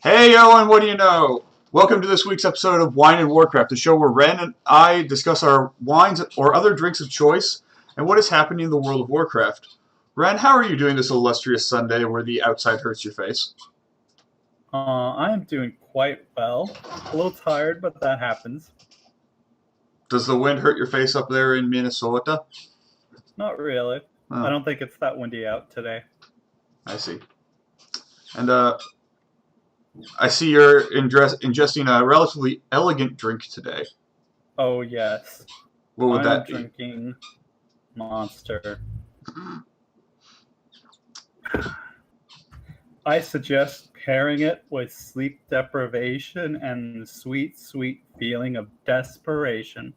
Hey Owen, what do you know? Welcome to this week's episode of Wine and Warcraft, the show where Ren and I discuss our wines or other drinks of choice and what is happening in the world of Warcraft. Ren, how are you doing this illustrious Sunday where the outside hurts your face? I am doing quite well. A little tired, but that happens. Does the wind hurt your face up there in Minnesota? Not really. I Oh, don't think it's that windy out today. I see. And I see you're ingesting a relatively elegant drink today. Oh, yes. What would I am that be? drinking Monster. I suggest pairing it with sleep deprivation and the sweet, sweet feeling of desperation.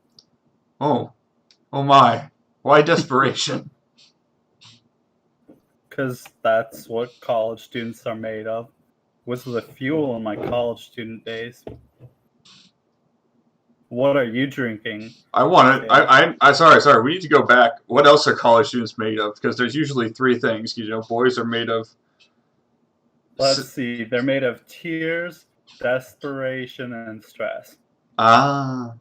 Oh, oh my. Why desperation? Because that's what college students are made of. Was the fuel in my college student days. What are you drinking? I want it. Dale? Sorry. We need to go back. What else are college students made of? Because there's usually three things. You know, boys are made of. Let's see. They're made of tears, desperation, and stress. Ah,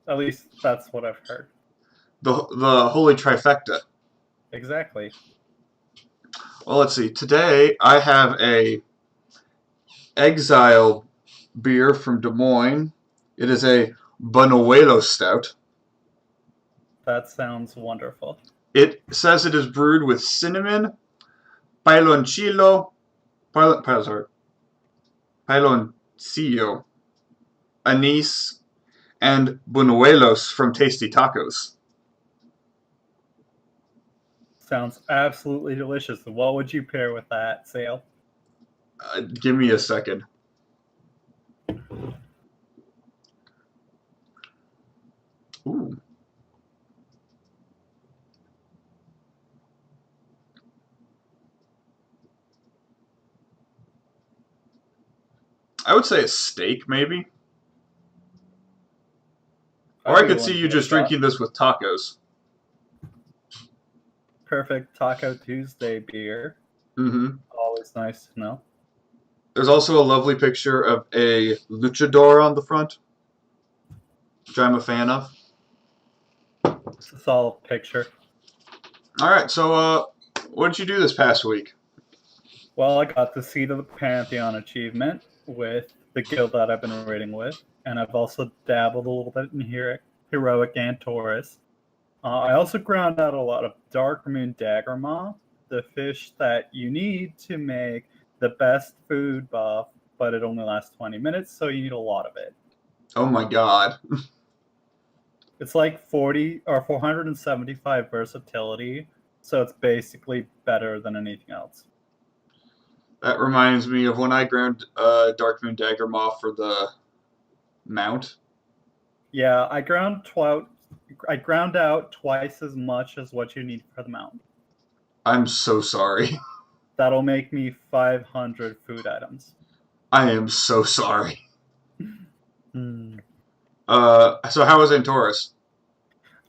At least that's what I've heard. the holy trifecta. Exactly. Well, let's see. Today I have a Exile beer from Des Moines. It is a Bonuelo Stout. That sounds wonderful. It says it is brewed with cinnamon, piloncillo, piloncillo, anise, and buñuelos from Tasty Tacos. Sounds absolutely delicious. What would you pair with that, Zayl? Give me a second. Ooh. I would say a steak, maybe. Or I could see you just drinking this with tacos. Perfect Taco Tuesday beer. Mm-hmm. Always nice to know. There's also a lovely picture of a luchador on the front, which I'm a fan of. It's a solid picture. All right, so what did you do this past week? Well, I got the Seat of the Pantheon achievement with the guild that I've been raiding with, and I've also dabbled a little bit in heroic Antorus. I also ground out a lot of Dark Moon Dagger Moth, the fish that you need to make the best food buff, but it only lasts 20 minutes, so you need a lot of it. Oh my god. It's like 40 or 475 versatility, so it's basically better than anything else. That reminds me of when I ground Dark Moon Dagger Moth for the mount. Yeah, I ground out twice as much as what you need for the mount. I'm so sorry. That'll make me 500 food items. I am so sorry. Hmm. So how was Antorus?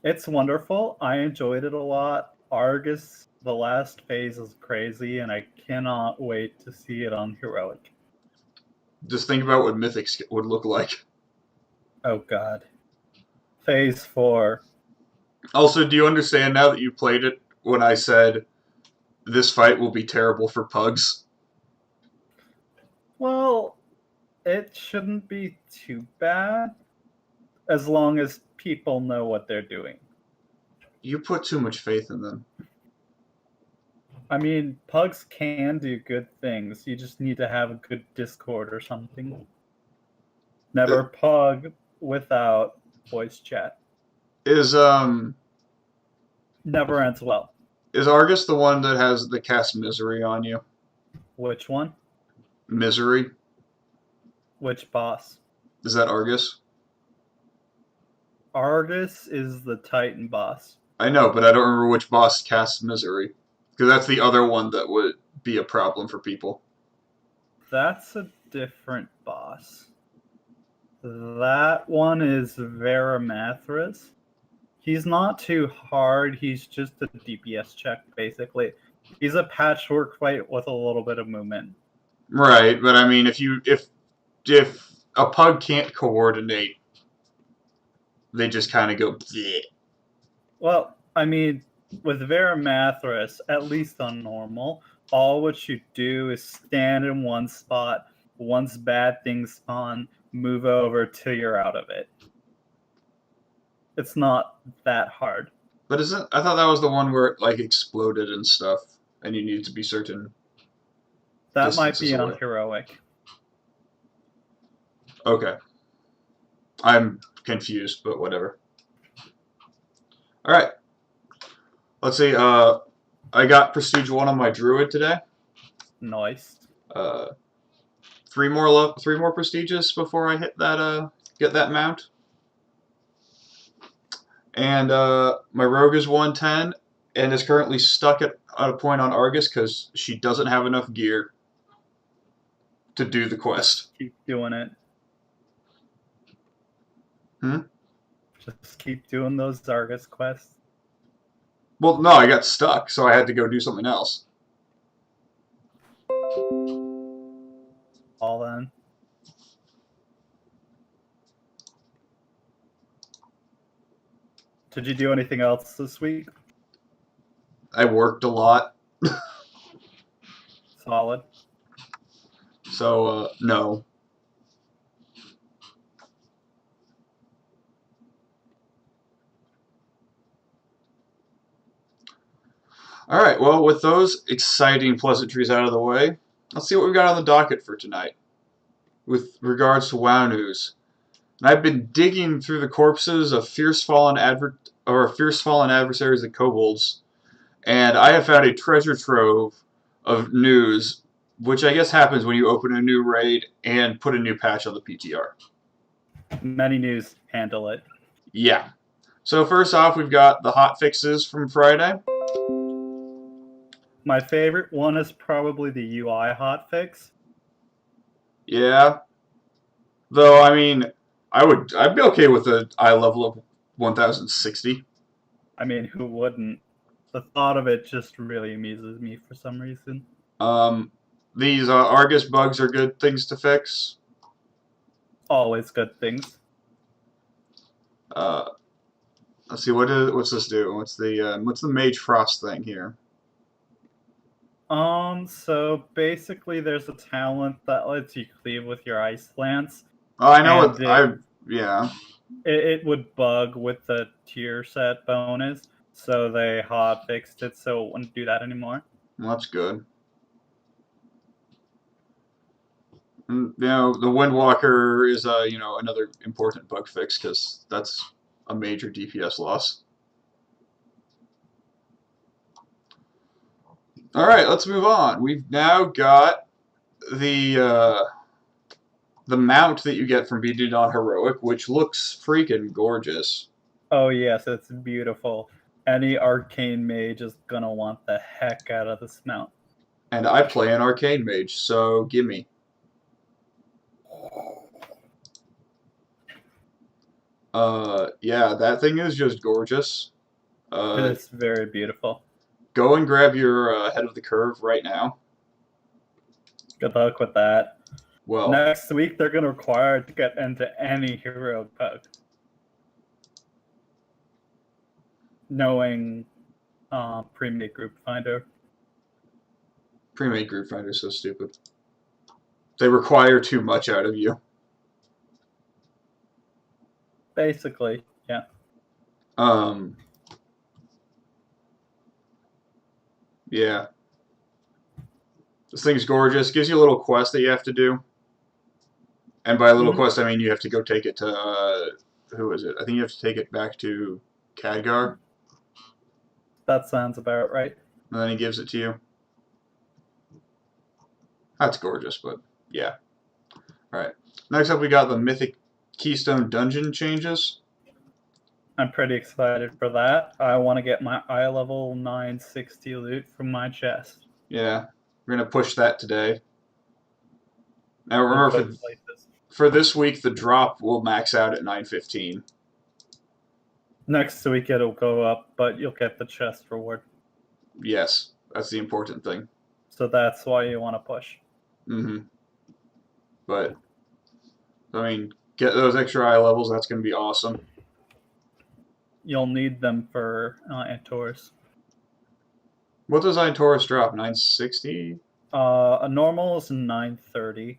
It's wonderful. I enjoyed it a lot. Argus, the last phase is crazy, and I cannot wait to see it on Heroic. Just think about what Mythics would look like. Oh god. Phase 4. Also, do you understand now that you played it when I said this fight will be terrible for pugs? Well, it shouldn't be too bad as long as people know what they're doing. You put too much faith in them. I mean, pugs can do good things. You just need to have a good Discord or something. Never pug without voice chat. Is Never ends well. Is Argus the one that has the cast misery on you? Which one? Misery? Which boss? Is that Argus? Argus is the Titan boss. I know, but I don't remember which boss casts misery. Because that's the other one that would be a problem for people. That's a different boss. That one is Veramathras. He's not too hard. He's just a DPS check, basically. He's a patchwork fight with a little bit of movement. Right, but I mean, if a pug can't coordinate, they just kind of go. Bleh. Well, I mean, with Veramathras, at least on normal, all what you do is stand in one spot. Once bad things spawn, move over till you're out of it. It's not that hard. But isn't I thought that was the one where it like exploded and stuff, and you need to be certain That might distances be on away. heroic. Okay, I'm confused, but whatever. All right, let's see. I got Prestige 1 on my Druid today. Nice. Uh, three more prestiges before I hit that get that mount. And my Rogue is 110 and is currently stuck at a point on Argus because she doesn't have enough gear to do the quest. Just keep doing it. Hmm? Just keep doing those Argus quests. Well, no, I got stuck, so I had to go do something else. All then. Did you do anything else this week? I worked a lot, Solid. so no. All right, well, with those exciting pleasantries out of the way, let's see what we've got on the docket for tonight with regards to WoW news. And I've been digging through the corpses of fierce fallen adversaries and kobolds, and I have found a treasure trove of news, which I guess happens when you open a new raid and put a new patch on the PTR. Many news handle it. Yeah. So first off, we've got the hotfixes from Friday. My favorite one is probably the UI hotfix. Yeah. Though I mean, I'd be okay with an eye level of 1060. I mean, who wouldn't? The thought of it just really amuses me for some reason. Um, these Argus bugs are good things to fix. Always good things. Uh, let's see what's this do? What's the Mage Frost thing here? So basically there's a talent that lets you cleave with your ice lance. Oh, I know And what I yeah. it would bug with the tier set bonus, so they hot fixed it so it wouldn't do that anymore. Well, that's good. And, you know, the Windwalker is another important bug fix because that's a major DPS loss. All right, let's move on. We've now got the mount that you get from beating on heroic, which looks freaking gorgeous. Oh yes, it's beautiful. Any arcane mage is gonna want the heck out of this mount. And I play an arcane mage, so gimme. Yeah, that thing is just gorgeous. It is very beautiful. Go and grab your head of the curve right now. Good luck with that. Well, Next week they're gonna require it to get into any hero bug. Knowing pre-made group finder. pre-made group finder is so stupid. They require too much out of you. Basically, yeah. Yeah. This thing's gorgeous. Gives you a little quest that you have to do. And by a little quest, I mean you have to go take it to, who is it? I think you have to take it back to Khadgar. That sounds about right. And then he gives it to you. That's gorgeous, but yeah. Alright. Next up, we got the Mythic Keystone dungeon changes. I'm pretty excited for that. I want to get my eye level 960 loot from my chest. Yeah. We're going to push that today. Now remember, for this week, the drop will max out at 915. Next week it'll go up, but you'll get the chest reward. Yes, that's the important thing. So that's why you want to push. Mm-hmm. But, I mean, get those extra eye levels, that's going to be awesome. You'll need them for Antorus. What does Antorus drop? 960? A normal is 930.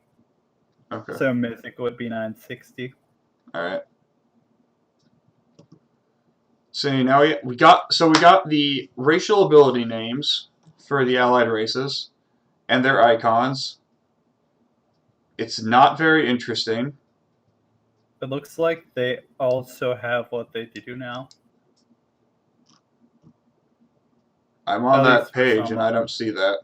Okay. So Mythic would be 960. Alright. So now we got the racial ability names for the allied races and their icons. It's not very interesting. It looks like they also have what they do now. I'm on At that least for page some and of I don't them. see that.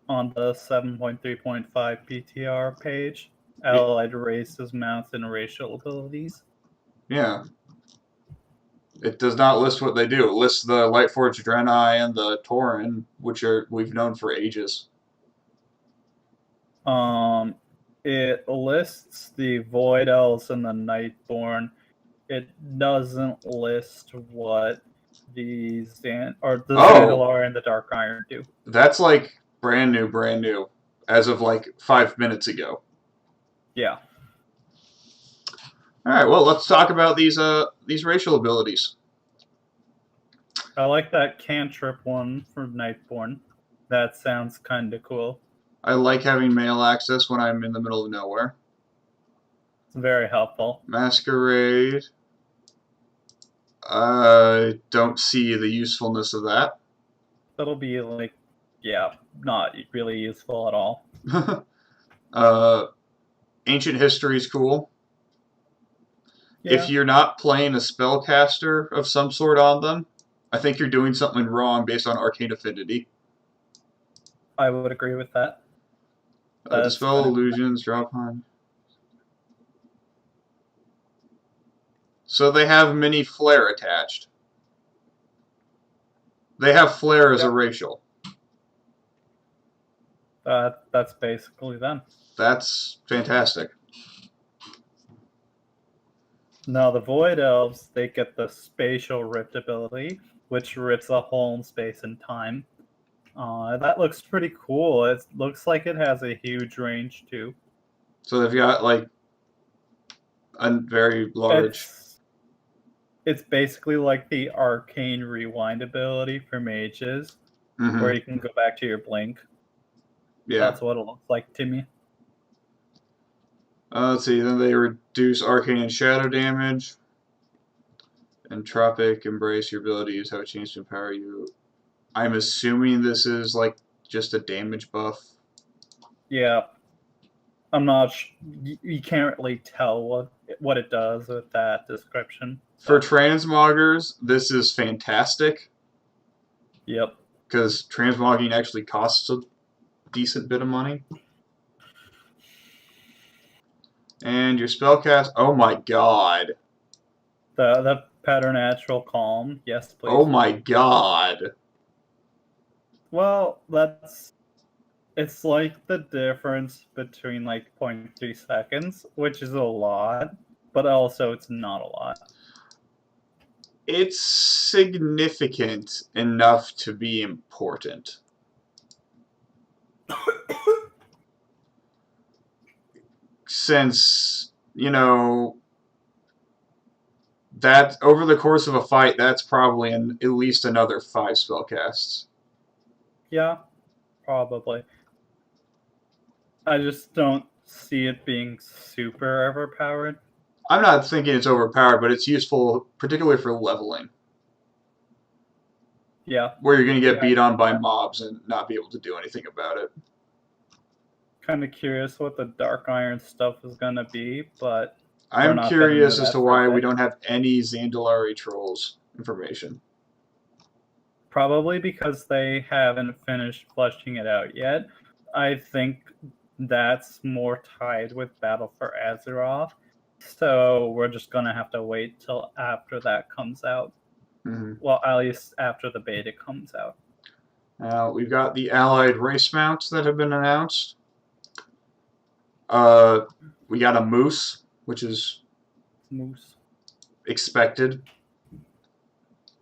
On the 7.3.5 PTR page, It, allied races, mounts, and racial abilities. yeah. It does not list what they do. It lists the Lightforged Draenei and the Tauren, which we've known for ages. It lists the Void Elves and the Nightborn. It doesn't list what the Oh, Zandalar and the Dark Iron do. that's like brand new, as of like 5 minutes ago. Yeah. All right, well, let's talk about these racial abilities. I like that cantrip one from Nightborn. That sounds kind of cool. I like having mail access when I'm in the middle of nowhere. It's very helpful. Masquerade. I don't see the usefulness of that. That'll be like, yeah, not really useful at all. Ancient history is cool. Yeah. If you're not playing a spellcaster of some sort on them, I think you're doing something wrong based on arcane affinity. I would agree with that. Dispel illusions, draw upon. So they have mini flare attached. They have flare as a racial. That's basically them. That's fantastic. Now the Void Elves, they get the Spatial Rift ability, which rips a hole in space and time. That looks pretty cool. It looks like it has a huge range too. So they've got like a very large. It's basically like the Arcane Rewind ability for mages, Mm-hmm. where you can go back to your blink. Yeah. That's what it looks like to me. Let's see. Then they reduce arcane and shadow damage. Entropic, embrace your abilities, have a chance to empower you. I'm assuming this is like just a damage buff. Yeah, I'm not. You can't really tell what it does with that description. For transmoggers, this is fantastic. Yep. Because transmogging actually costs a decent bit of money. And your spellcast. Oh my god. The Preternatural Calm. Yes, please. Oh my god. Well, it's like the difference between like 0.3 seconds, which is a lot, but also it's not a lot. It's significant enough to be important. Since, you know, that over the course of a fight, that's probably at least another 5 spellcasts. Yeah, probably. I just don't see it being super overpowered. I'm not thinking it's overpowered, but it's useful, particularly for leveling. Yeah. Where you're going to get beat on by mobs and not be able to do anything about it. Kind of curious what the Dark Iron stuff is going to be, but I'm curious as to why we don't have any Zandalari Trolls information. Probably because they haven't finished fleshing it out yet. I think that's more tied with Battle for Azeroth. So we're just going to have to wait till after that comes out. Mm-hmm. Well, at least after the beta comes out. We've got the allied race mounts that have been announced. We got a moose, which is expected.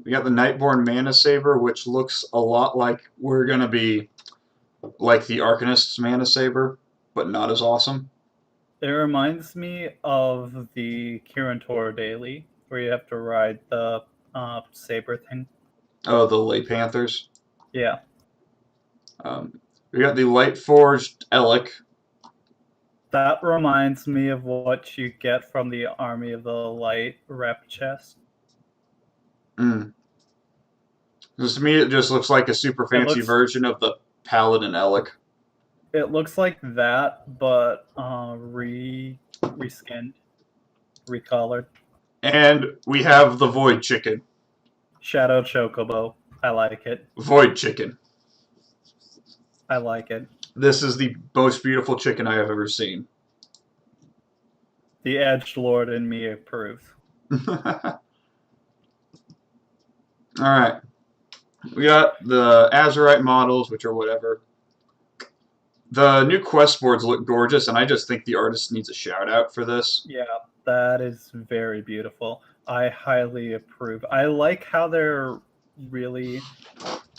We got the Nightborn Mana Saber, which looks a lot like we're going to be like the Arcanist's Mana Saber, but not as awesome. It reminds me of the Kirin Tor daily, where you have to ride the saber thing. Oh, the Light Panthers. Yeah, We got the Light Forged Elec. that reminds me of what you get from the Army of the Light rep chest. Just to me, it just looks like a super fancy version of the Paladin Elec. It looks like that, but reskinned, recolored. And we have the Void Chicken. Shadow Chocobo. I like it. Void Chicken. I like it. This is the most beautiful chicken I have ever seen. The Edgelord in me approves. Alright. We got the Azurite models, which are whatever. The new quest boards look gorgeous, and I just think the artist needs a shout out for this. Yeah, that is very beautiful. I highly approve. I like how they're really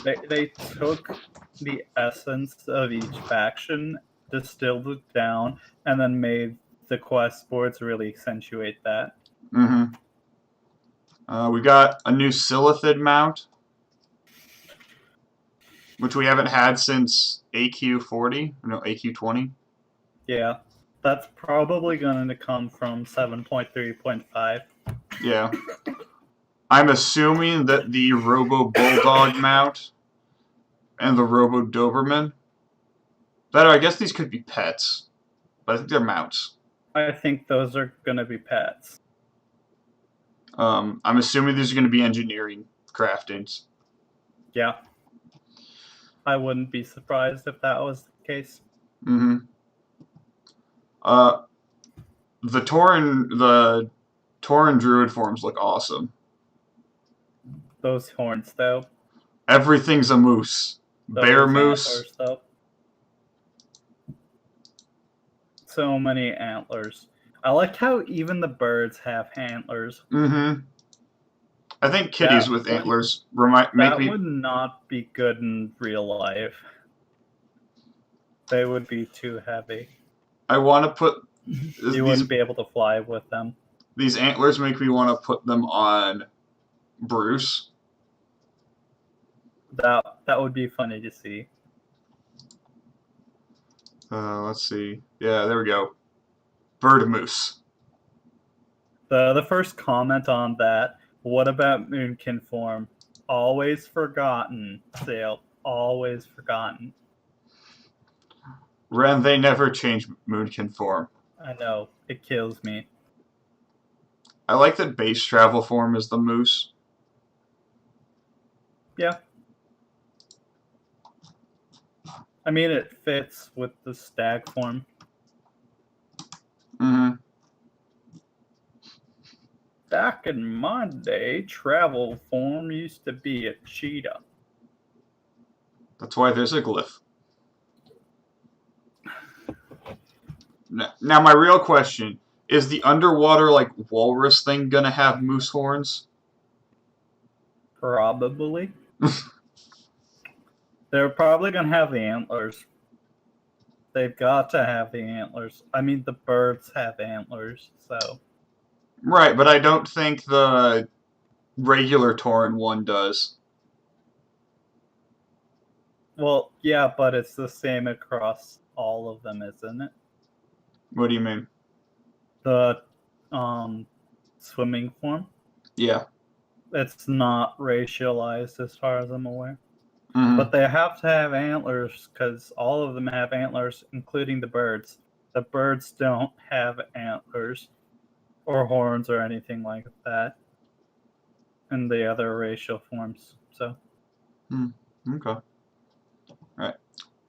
they took the essence of each faction, distilled it down, and then made the quest boards really accentuate that. We got a new Silithid mount, which we haven't had since AQ40, no, AQ20. Yeah, that's probably going to come from 7.3.5. Yeah. I'm assuming that the Robo Bulldog mount and the Robo Doberman, I guess these could be pets, but I think they're mounts. I think those are going to be pets. I'm assuming these are going to be engineering craftings. Yeah. I wouldn't be surprised if that was the case. The Tauren Druid forms look awesome. Those horns, though. Everything's a moose. Bear moose. Antlers, though. So many antlers. I like how even the birds have antlers. I think kitties with antlers would not be good in real life. They would be too heavy. I want to put... You wouldn't be able to fly with them. These antlers make me want to put them on Bruce. That would be funny to see. Let's see. Yeah, there we go. Bird moose. The first comment on that, what about Moonkin form? Always forgotten, Zayl. Always forgotten. Ren, they never change Moonkin form. I know. It kills me. I like that base travel form is the moose. Yeah. I mean, it fits with the stag form. Back in my day, travel form used to be a cheetah. That's why there's a glyph. Now, my real question, is the underwater, like, walrus thing gonna have moose horns? Probably. They're probably gonna have the antlers. They've got to have the antlers. I mean, the birds have antlers, so... Right, but I don't think the regular Tauren one does. Well, yeah, but it's the same across all of them, isn't it? What do you mean? The swimming form? Yeah. It's not racialized as far as I'm aware. But they have to have antlers because all of them have antlers, including the birds. The birds don't have antlers or horns or anything like that in the other racial forms. So. Okay. All right.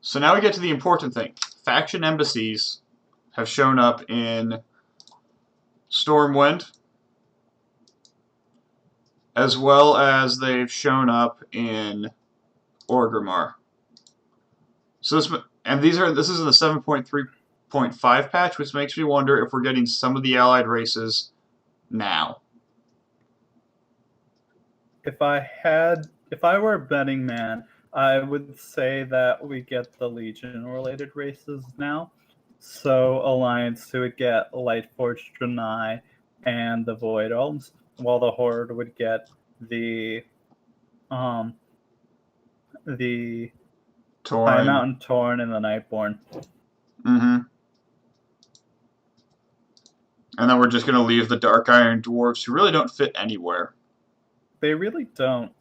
So now we get to the important thing. Faction embassies have shown up in Stormwind, as well as they've shown up in Orgrimmar. So this is in the 7.3.5 patch, which makes me wonder if we're getting some of the allied races now. If I were a betting man, I would say that we get the Legion-related races now. So Alliance would get Lightforged Draenei and the Void Elves, while the Horde would get the High Mountain Tauren and the Nightborn. Mm-hmm. And then we're just going to leave the Dark Iron Dwarves, who really don't fit anywhere. They really don't.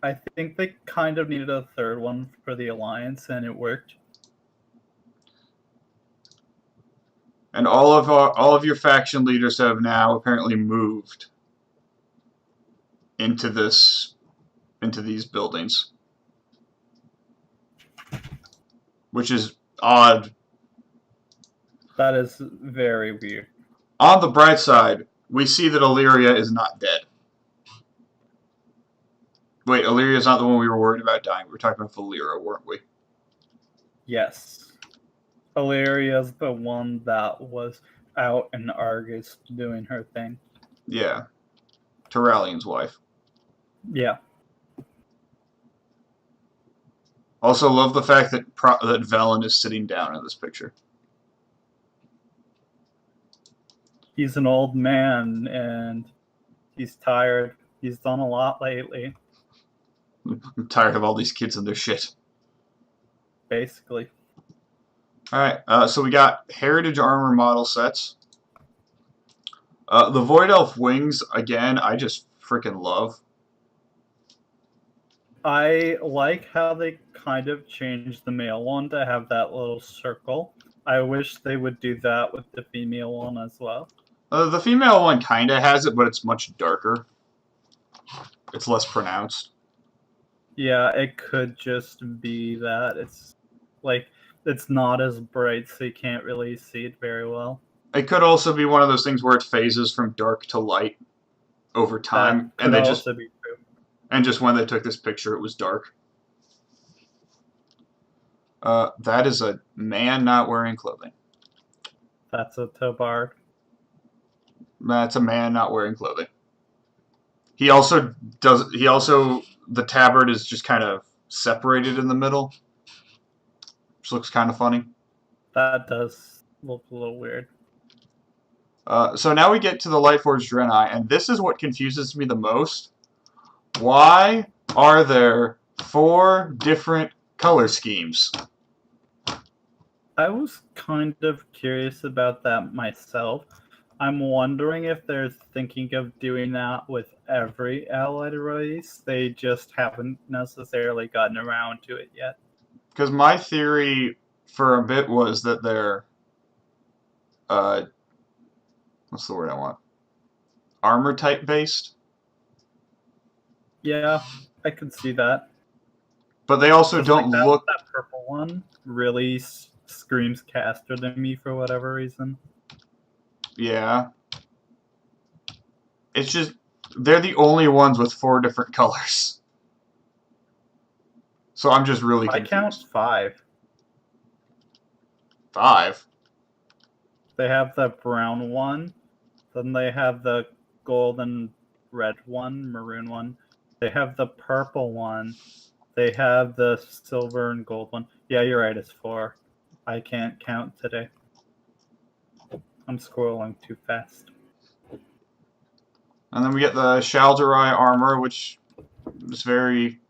I think they kind of needed a third one for the Alliance, and it worked. And all of your faction leaders have now apparently moved into these buildings, which is odd. That is very weird. On the bright side, we see that Illyria is not dead. Wait, Illyria is not the one we were worried about dying. We were talking about Valeera, weren't we? Yes. Illyria's the one that was out in Argus doing her thing. Yeah. Turalian's wife. Yeah. Also, love the fact that Velen is sitting down in this picture. He's an old man, and he's tired. He's done a lot lately. I'm tired of all these kids and their shit. Basically. Alright, so we got Heritage Armor model sets. The Void Elf wings, again, I just freaking love. I like how they kind of changed the male one to have that little circle. I wish they would do that with the female one as well. The female one kind of has it, but it's much darker. It's less pronounced. Yeah, it could just be that it's like it's not as bright, so you can't really see it very well. It could also be one of those things where it phases from dark to light over time, That could also be true. And just when they took this picture, it was dark. That is a man not wearing clothing. That's a Tobard. That's a man not wearing clothing. He also the tabard is just kind of separated in the middle, which looks kind of funny. That does look a little weird. So now we get to the Lightforged Draenei, and this is what confuses me the most. Why are there 4 different color schemes? I was kind of curious about that myself. I'm wondering if they're thinking of doing that with every allied race. They just haven't necessarily gotten around to it yet. Because my theory for a bit was that they're, what's the word I want? Armor type based. Yeah, I could see that. But they also don't look. That purple one really screams caster to me for whatever reason. Yeah. It's just they're the only ones with 4 different colors. So I'm just really confused. I count 5. 5? They have the brown one, then they have the golden red one, maroon one. They have the purple one. They have the silver and gold one. Yeah, you're right, it's 4. I can't count today. I'm scrolling too fast. And then we get the Shal'Darai armor, which is very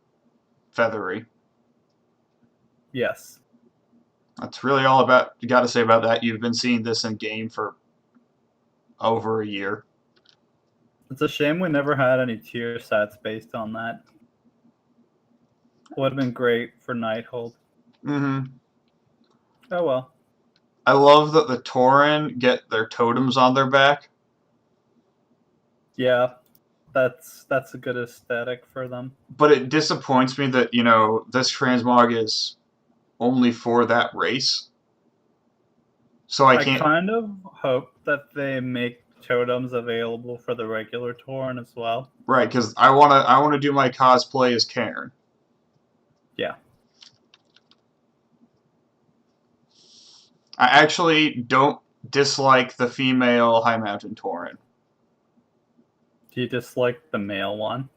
feathery. Yes. That's really all you got to say about that. You've been seeing this in game for over a year. It's a shame we never had any tier sets based on that. Would have been great for Nighthold. Mm-hmm. Oh well. I love that the Tauren get their totems on their back. Yeah, that's a good aesthetic for them. But it disappoints me that, this transmog is only for that race. So I can't. I kind of hope that they make totems available for the regular Tauren as well. Right, because I wanna do my cosplay as Cairn. Yeah. I actually don't dislike the female High Mountain Tauren. Do you dislike the male one?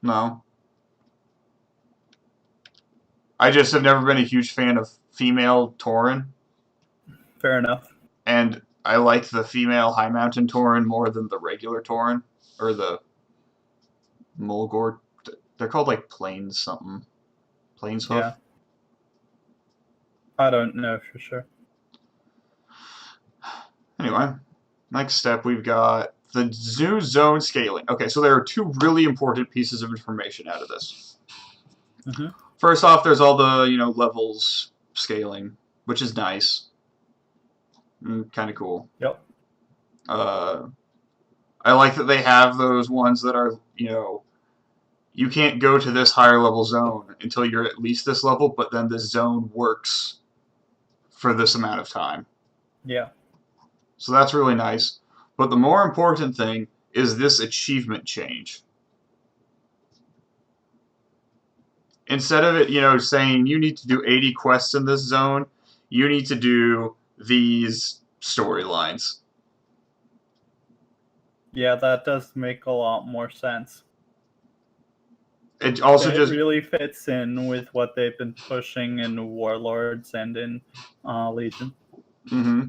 No. I just have never been a huge fan of female Tauren, Fair enough. and I like the female High Mountain Tauren more than the regular Tauren or the Mulgore. They're called like Plains something. Plains Hoof. Yeah. I don't know for sure. Anyway, next step we've got the new zone scaling. Okay, so there are two really important pieces of information out of this. Mm-hmm. First off, there's all the levels scaling, which is nice, kind of cool. Yep. I like that they have those ones that are you can't go to this higher level zone until you're at least this level, but then this zone works for this amount of time. Yeah. So that's really nice. But the more important thing is this achievement change. Instead of it, saying you need to do 80 quests in this zone, you need to do these storylines. Yeah, that does make a lot more sense. It also It just really fits in with what they've been pushing in Warlords and in Legion. Mm-hmm.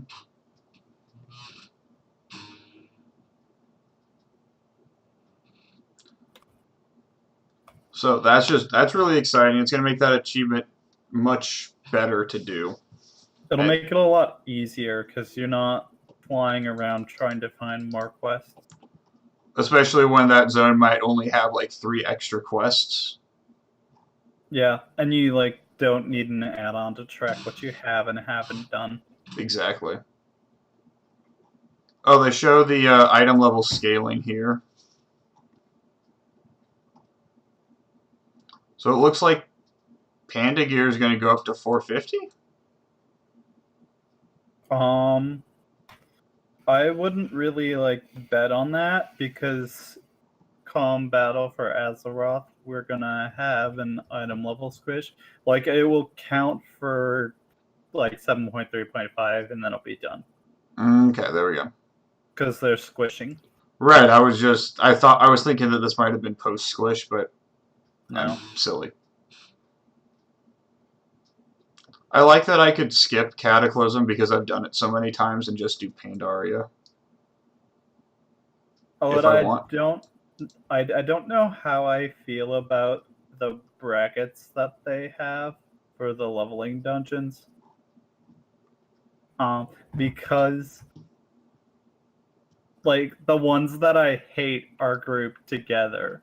So that's really exciting. It's going to make that achievement much better to do. It'll make it a lot easier because you're not flying around trying to find more quests. Especially when that zone might only have like 3 extra quests. Yeah, and you don't need an add-on to track what you have and haven't done. Exactly. Oh, they show the item level scaling here. So it looks like Panda Gear is going to go up to 450? I wouldn't really bet on that because come Battle for Azeroth, we're gonna have an item level squish. It will count for 7.3.5 and then it'll be done. Okay, there we go. Because they're squishing. Right, I was thinking that this might have been post squish, but no. I'm silly. I like that I could skip Cataclysm because I've done it so many times and just do Pandaria. Oh, but I don't know how I feel about the brackets that they have for the leveling dungeons. Because the ones that I hate are grouped together.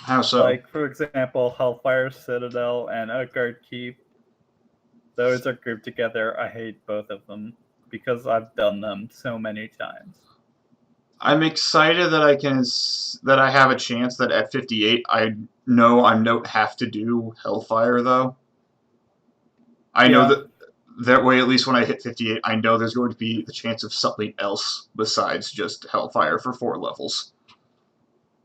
How so? For example, Hellfire Citadel and Utgard Keep. Those are grouped together. I hate both of them because I've done them so many times. I'm excited that I have a chance that at 58 I know I don't have to do Hellfire though. I know that way, at least when I hit 58, I know there's going to be the chance of something else besides just Hellfire for 4 levels.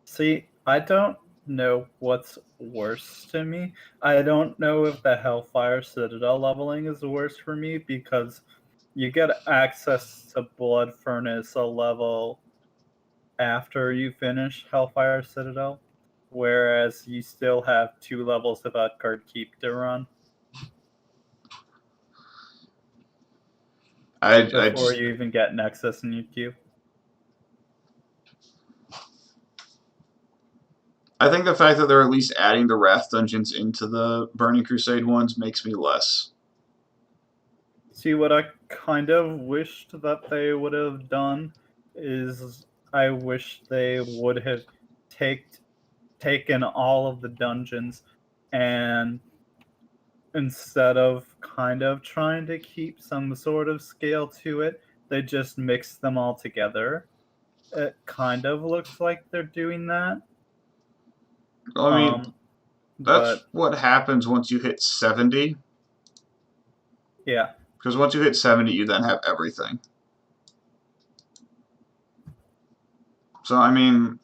See, I don't know what's worse to me. I don't know if the Hellfire Citadel leveling is worse for me because you get access to Blood Furnace a level after you finish Hellfire Citadel, whereas you still have 2 levels of Utgard Keep to run. Before you even get Nexus in your queue. I think the fact that they're at least adding the Wrath dungeons into the Burning Crusade ones makes me less. See, what I kind of wished that they would have done is I wish they would have taken all of the dungeons and instead of kind of trying to keep some sort of scale to it, they just mixed them all together. It kind of looks like they're doing that. I mean, that's what happens once you hit 70. Yeah. Because once you hit 70, you then have everything. So, I mean,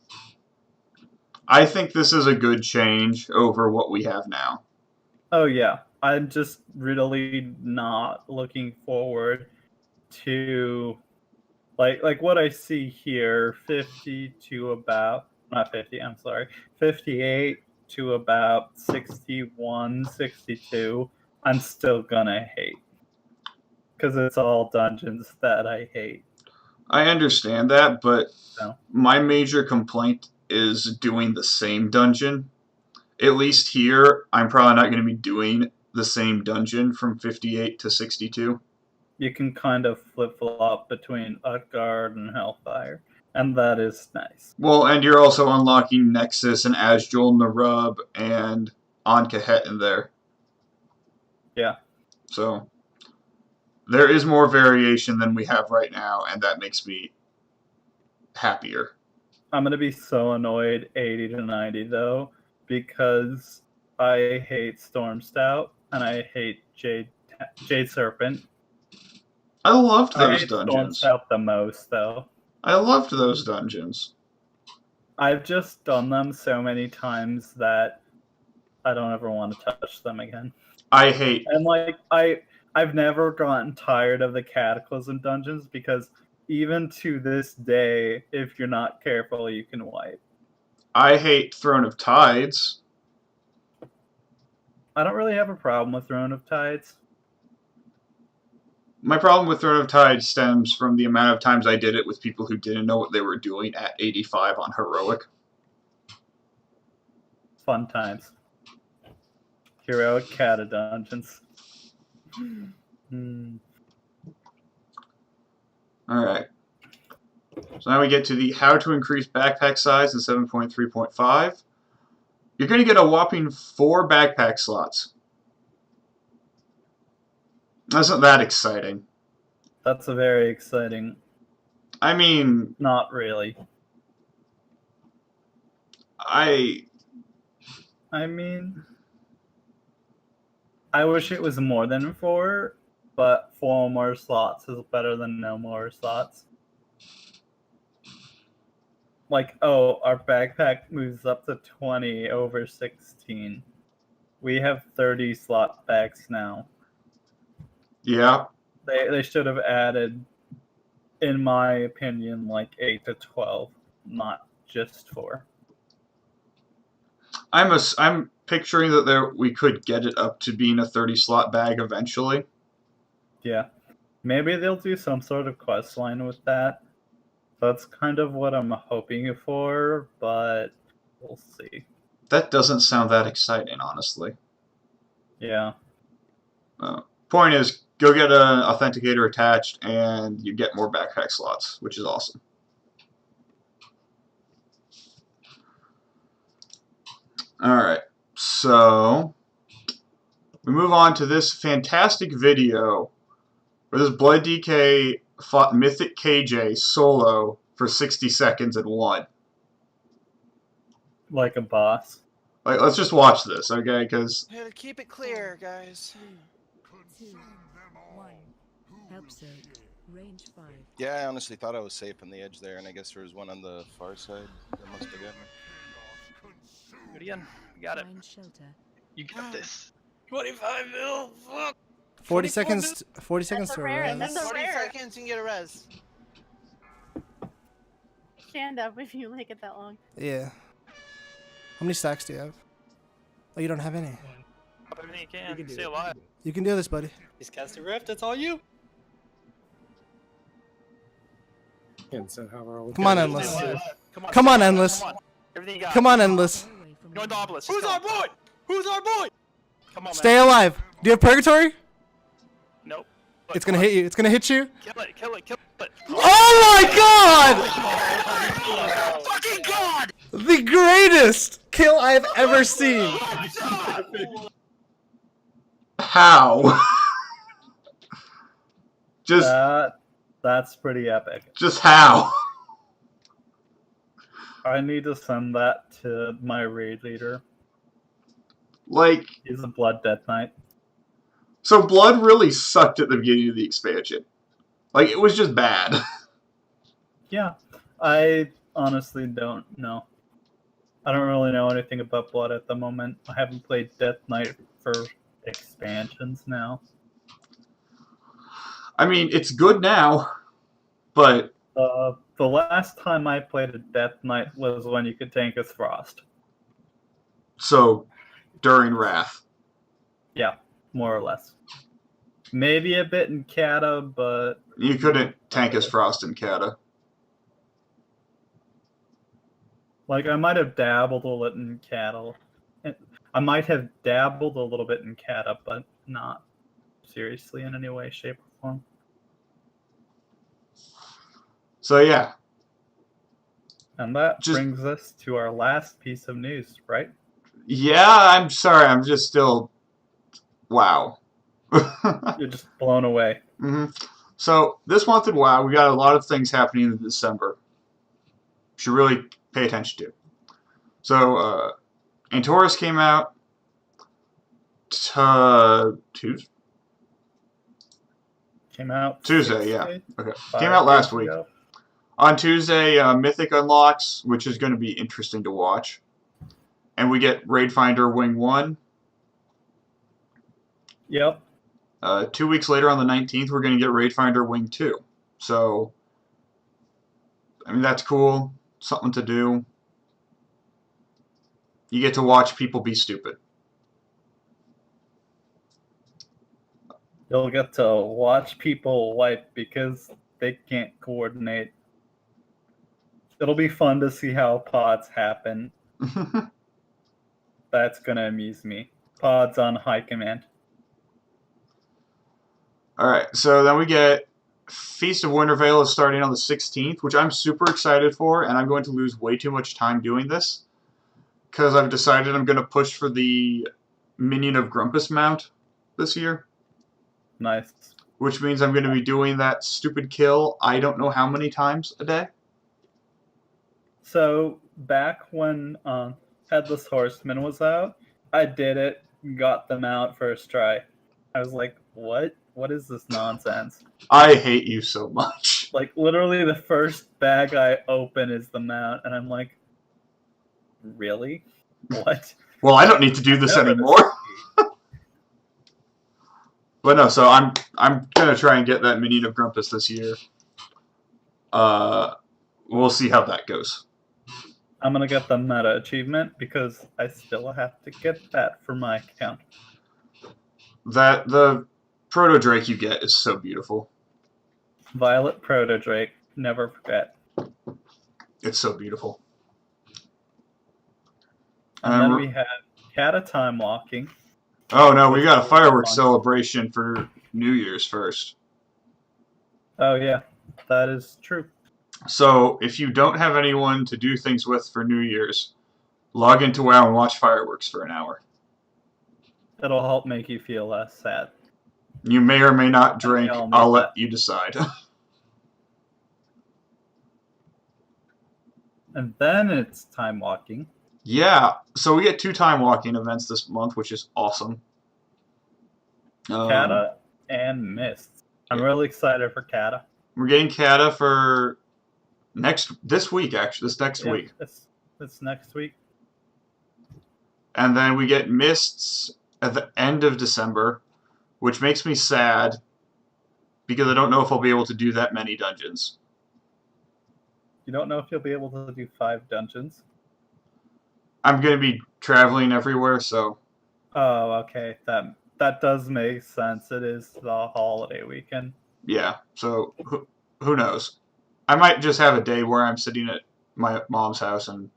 I think this is a good change over what we have now. Oh, yeah. I'm just really not looking forward to like what I see here, 50 to about not 50, I'm sorry, 58 to about 61, 62, I'm still gonna hate. Because it's all dungeons that I hate. I understand that, but So. my major complaint is doing the same dungeon. At least here, I'm probably not going to be doing the same dungeon from 58 to 62. You can kind of flip-flop between Utgard and Hellfire, and that is nice. Well, and you're also unlocking Nexus and Azjul, Narub, and Ankahet in there. Yeah. So there is more variation than we have right now, and that makes me happier. I'm going to be so annoyed 80 to 90, though, because I hate Storm Stout, and I hate Jade Serpent. I loved those I hate dungeons. Storm Stout the most, though. I loved those dungeons. I've just done them so many times that I don't ever want to touch them again. I hate... And, like, I've never gotten tired of the Cataclysm dungeons, because even to this day, if you're not careful, you can wipe. I hate Throne of Tides. I don't really have a problem with Throne of Tides. My problem with Throne of Tides stems from the amount of times I did it with people who didn't know what they were doing at 85 on Heroic. Fun times. Heroic Cata dungeons. Alright. So now we get to the how to increase backpack size in 7.3.5. You're going to get a whopping 4 backpack slots. Isn't that exciting? That's a very exciting... I mean... Not really. I mean... I wish it was more than 4, but 4 more slots is better than no more slots. Like, oh, our backpack moves up to 20 over 16. We have 30 slot bags now. Yeah. They should have added, in my opinion, like 8 to 12, not just 4. I'm picturing that we could get it up to being a 30 slot bag eventually. Yeah. Maybe they'll do some sort of quest line with that. That's kind of what I'm hoping for, but we'll see. That doesn't sound that exciting, honestly. Yeah. Point is, go get an authenticator attached, and you get more backpack slots, which is awesome. Alright, so we move on to this fantastic video where this Blood DK fought Mythic KJ solo for 60 seconds and won. Like a boss. Like, let's just watch this, okay? Because keep it clear, guys. 2, 1. Help zone. Range 5. Yeah, I honestly thought I was safe on the edge there, and I guess there was one on the far side that must have got me. Do it again. You got it. Find shelter. You got this. 25 mil. Fuck. 40 seconds. 40 seconds to rare, res. that's a 40 rare. seconds, you can get a res. Stand up if you make it that long. Yeah. How many stacks do you have? Oh, you don't have any. Pop everything you can. Stay alive. You can do this, buddy. He's cast a rift. That's all you. Come on, Endless. Stay alive. Come on, Endless. Come on. Everything you got. Come on, Endless. Away from Go the into enemy. Obelisk. Who's our boy? Who's our boy? Come on, Stay man. alive. Do you have Purgatory? Nope. It's gonna hit you. It's gonna hit you. Kill it. Kill it. Kill it. Oh my god! Fucking God! The greatest kill I've ever seen. how? That's pretty epic. Just how? I need to send that to my raid leader. Like, He's a Blood Death Knight. so Blood really sucked at the beginning of the expansion. Like, it was just bad. Yeah. I honestly don't know. I don't really know anything about Blood at the moment. I haven't played Death Knight for expansions now. I mean, it's good now, but The last time I played a Death Knight was when you could tank as Frost. So during Wrath. Yeah, more or less. Maybe a bit in Kata, but You couldn't tank as Frost in Kata. like I might have dabbled a little in Kata. I might have dabbled a little bit in Kata, but not seriously in any way, shape, or form. So yeah. And that Just- brings us to our last piece of news, right? Yeah, I'm sorry. I'm just still... Wow. You're just blown away. So this month in WoW, we got a lot of things happening in December. Should really pay attention to. So Antorus came out Tuesday. Came out Tuesday, yeah. days, Okay. 5 Came out last days week. ago. On Tuesday, Mythic unlocks, which is going to be interesting to watch. And we get Raid Finder Wing 1. Yep. 2 weeks later, on the 19th, we're going to get Raid Finder Wing 2. So, I mean, that's cool. Something to do. You get to watch people be stupid. You'll get to watch people wipe because they can't coordinate. It'll be fun to see how pods happen. That's gonna amuse me. Pods on high command. Alright, so then we get Feast of Wintervale is starting on the 16th, which I'm super excited for, and I'm going to lose way too much time doing this. Because I've decided I'm going to push for the Minion of Grumpus mount this year. Nice. Which means I'm going to be doing that stupid kill I don't know how many times a day. So back when Headless Horseman was out, I did it, got them out first try. I was like, what? What is this nonsense? I hate you so much. Like, literally the first bag I open is the mount, and I'm like, really? What? Well, I don't need to do this anymore. But no, so I'm gonna try and get that Minion of Grumpus this year. We'll see how that goes. I'm gonna get the meta achievement because I still have to get that for my account. That the Proto Drake you get is so beautiful. Violet Proto Drake, never forget. It's so beautiful. And then we had Kata Time Walking. Oh no, we got a fireworks celebration for New Year's first. Oh yeah, that is true. So if you don't have anyone to do things with for New Year's, log into WoW and watch fireworks for an hour. It'll help make you feel less sad. You may or may not drink. I'll let that. you decide. And then it's Time Walking. Yeah, so we get 2 time walking events this month, which is awesome. Kata and Mist. I'm really excited for Kata. We're getting Kata for this week, actually. This next week. It's next week. And then we get Mists at the end of December, which makes me sad because I don't know if I'll be able to do that many dungeons. You don't know if you'll be able to do 5 dungeons? I'm going to be traveling everywhere, so... Oh, okay. That does make sense. It is the holiday weekend. Yeah, so who knows? I might just have a day where I'm sitting at my mom's house and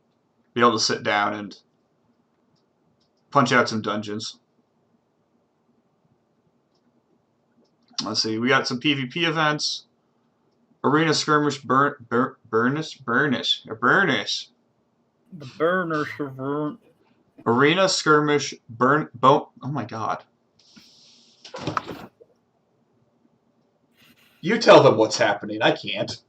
be able to sit down and punch out some dungeons. Let's see, we got some PvP events. Arena Skirmish Burnish. The burner server. Arena Skirmish oh my god. You tell them what's happening, I can't.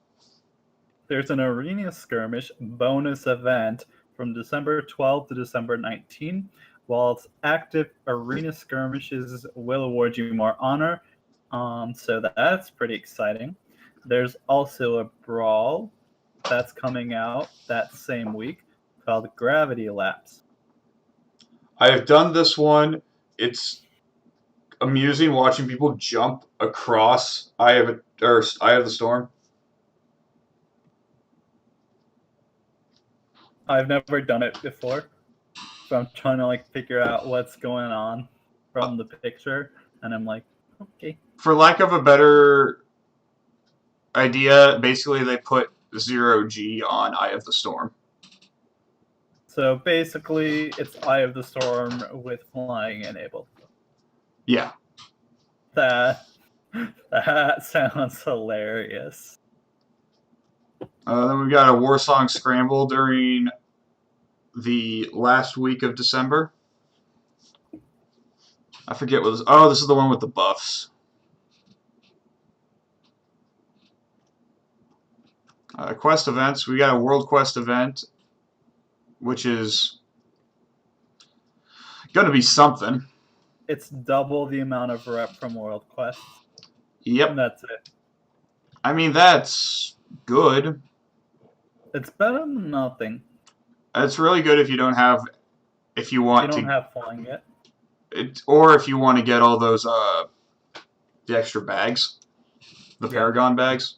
There's an Arena Skirmish bonus event from December 12th to December 19th. While it's active, Arena Skirmishes will award you more honor. So that's pretty exciting. There's also a Brawl that's coming out that same week called Gravity Lapse. I have done this one. It's amusing watching people jump across Eye of the Storm. I've never done it before. So I'm trying to like figure out what's going on from the picture, and I'm like, okay. For lack of a better idea, basically they put 0G on Eye of the Storm. So basically, it's Eye of the Storm with flying enabled. Yeah. That sounds hilarious. Then we've got a Warsong Scramble during the last week of December. I forget what this... Oh, this is the one with the buffs. Quest events. We got a World Quest event, which is going to be something. It's double the amount of rep from World Quest. Yep. And that's it. I mean, that's good. It's better than nothing. It's really good if you don't have... If you want You to... don't have flying yet. Or if you want to get all those, the extra bags. The Paragon bags.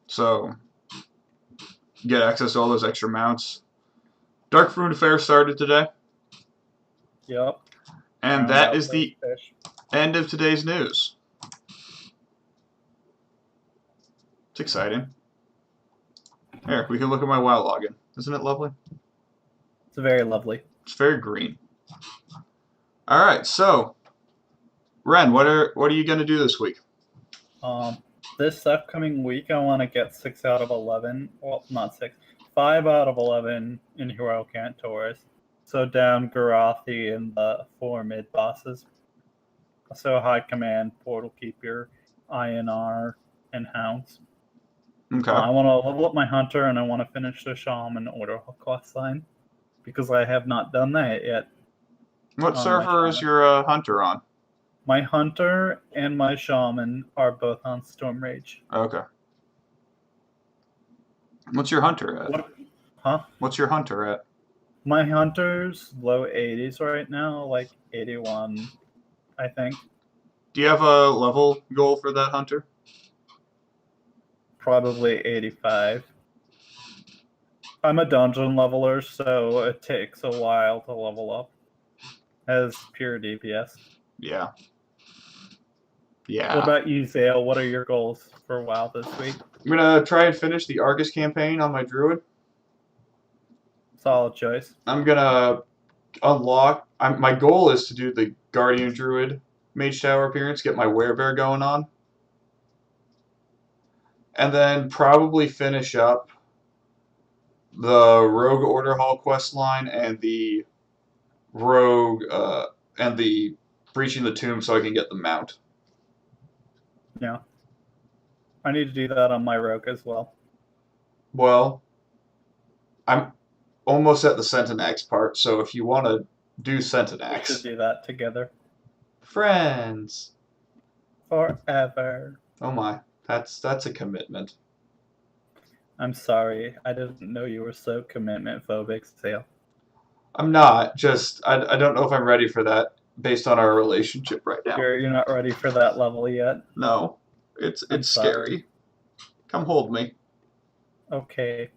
So, get access to all those extra mounts. Dark Fruit Affair started today. Yep. And that is the end of today's news. It's exciting. Here, we can look at my WoW login. Isn't it lovely? It's very lovely. It's very green. Alright, so, Ren, what are you going to do this week? This upcoming week, I want to get 6 out of 11. Well, not 6. 5 out of 11 in Heroic Antorus. So down Garathi and the 4 mid bosses. So High Command, Portal Keeper, INR, and Hounds. Okay. I want to level up my Hunter, and I want to finish the Shaman Order quest line. Because I have not done that yet. What server is your Hunter on? My Hunter and my Shaman are both on Storm Rage. Okay. What's your Hunter at? Huh? What's your Hunter at? My Hunter's low 80s right now, like 81, I think. Do you have a level goal for that Hunter? Probably 85. I'm a dungeon leveler, so it takes a while to level up. As pure DPS. Yeah. Yeah. What about you, Zayl? What are your goals for WoW this week? I'm going to try and finish the Argus campaign on my Druid. Solid choice. I'm going to unlock... my goal is to do the Guardian Druid Mage Tower appearance, get my Werebear going on. And then probably finish up the Rogue Order Hall quest line and the Rogue... and the Breaching the Tomb so I can get the mount. Yeah. I need to do that on my Rogue as well. Well, I'm almost at the Centinax part, so if you want to do We Centinax... should do that together. Friends! Forever. Oh my, that's a commitment. I'm sorry. I didn't know you were so commitment phobic, Zayl. I'm not, just, I don't know if I'm ready for that based on our relationship right now. You're not ready for that level yet? No, it's I'm scary. sorry. Come hold me. Okay.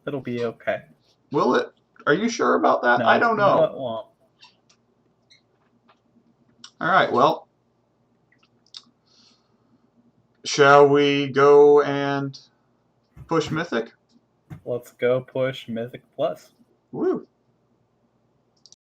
It'll be okay. Will it? Are you sure about that? No, I don't know. No, it won't. Alright, well. Shall we go and push Mythic? Let's go push Mythic Plus. Woo.